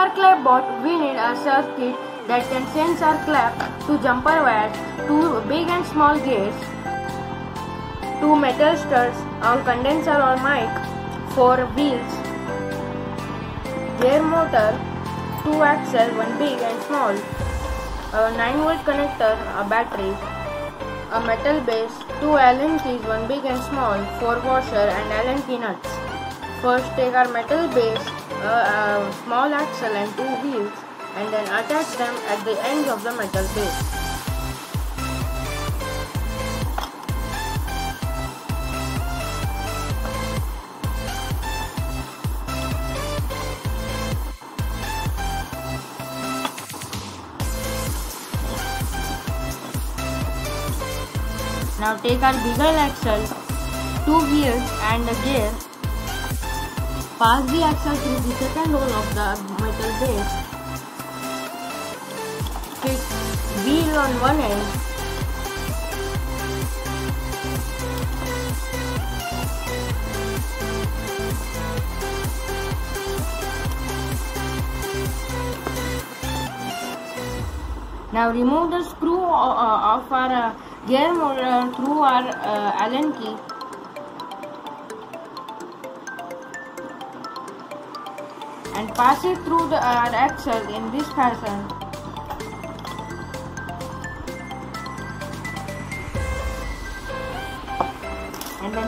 our clapboard, we need a circuit that can send our clap to jumper wires, 2 big and small gears, 2 metal studs, a condenser or mic, 4 wheels, gear motor, 2 axle, 1 big and small, a 9-volt connector, a battery, a metal base, 2 Allen keys, 1 big and small, 4 washer and Allen key nuts. First take our metal base, a small axle and 2 wheels, and then attach them at the ends of the metal base. Now take our bigger axle, 2 wheels and a gear. Pass the axle through the second hole of the metal base. Fix wheel on one end. Now remove the screw of our gear motor through our Allen key. And pass it through our axle in this fashion. And then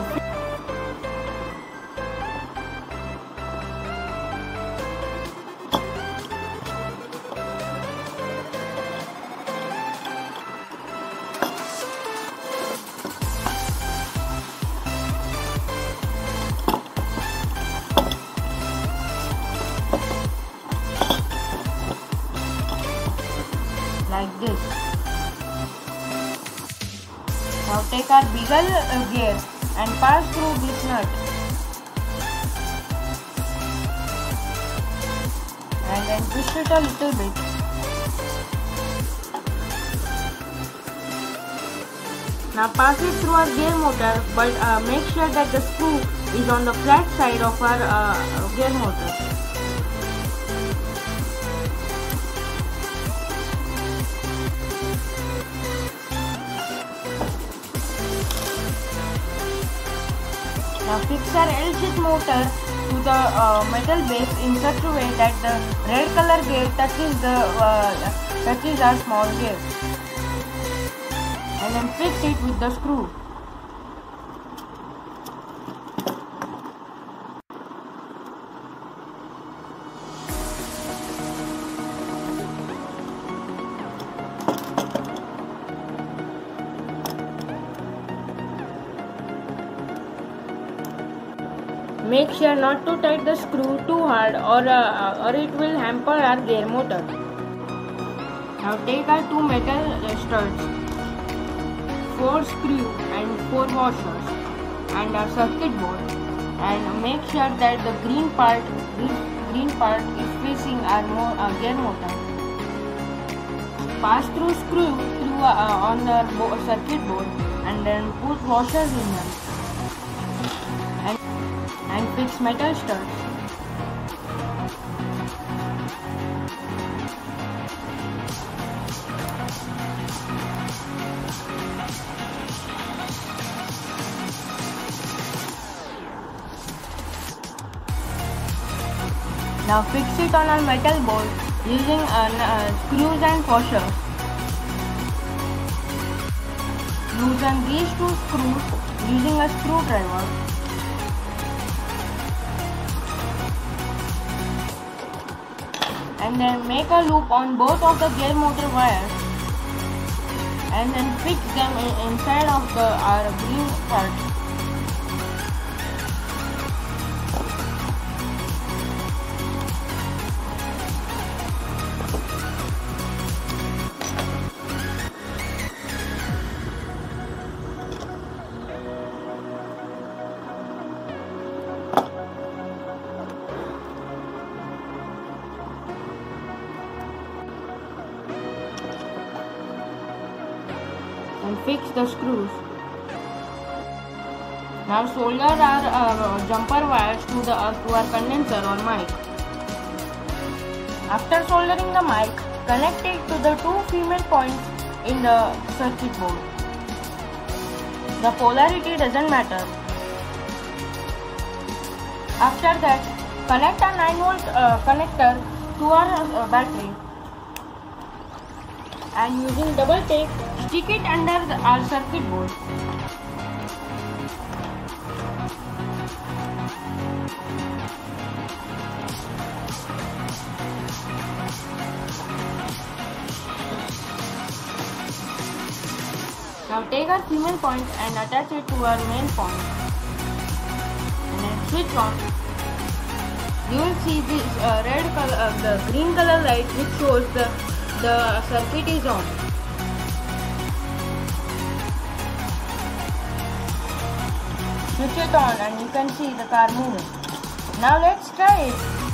like this. Now take our bigger gear and pass through this nut. And then twist it a little bit. Now pass it through our gear motor, but make sure that the screw is on the flat side of our gear motor. Now fix our L-shaped motor to the metal base in such a way that the red color gear touches our small gear, and then fix it with the screw. Make sure not to tight the screw too hard or it will hamper our gear motor. Now take our 2 metal studs, 4 screws and 4 washers and our circuit board, and make sure that the green part is facing our gear motor. Pass through screw on the circuit board and then put washers in them. And fix metal studs. Now fix it on our metal board using screws and washers. Loosen these 2 screws using a screwdriver. And then make a loop on both of the gear motor wires and then fix them inside of our green part. And fix the screws. Now solder our jumper wires to our condenser or mic. After soldering the mic, connect it to the two female points in the circuit board. The polarity doesn't matter. After that, connect a 9-volt connector to our battery and using double tape, stick it under our circuit board. Now take our female point and attach it to our main point and then switch on. You will see this the green color light which shows the circuit is on. Switch it on and you can see the car moving. Now let's try it.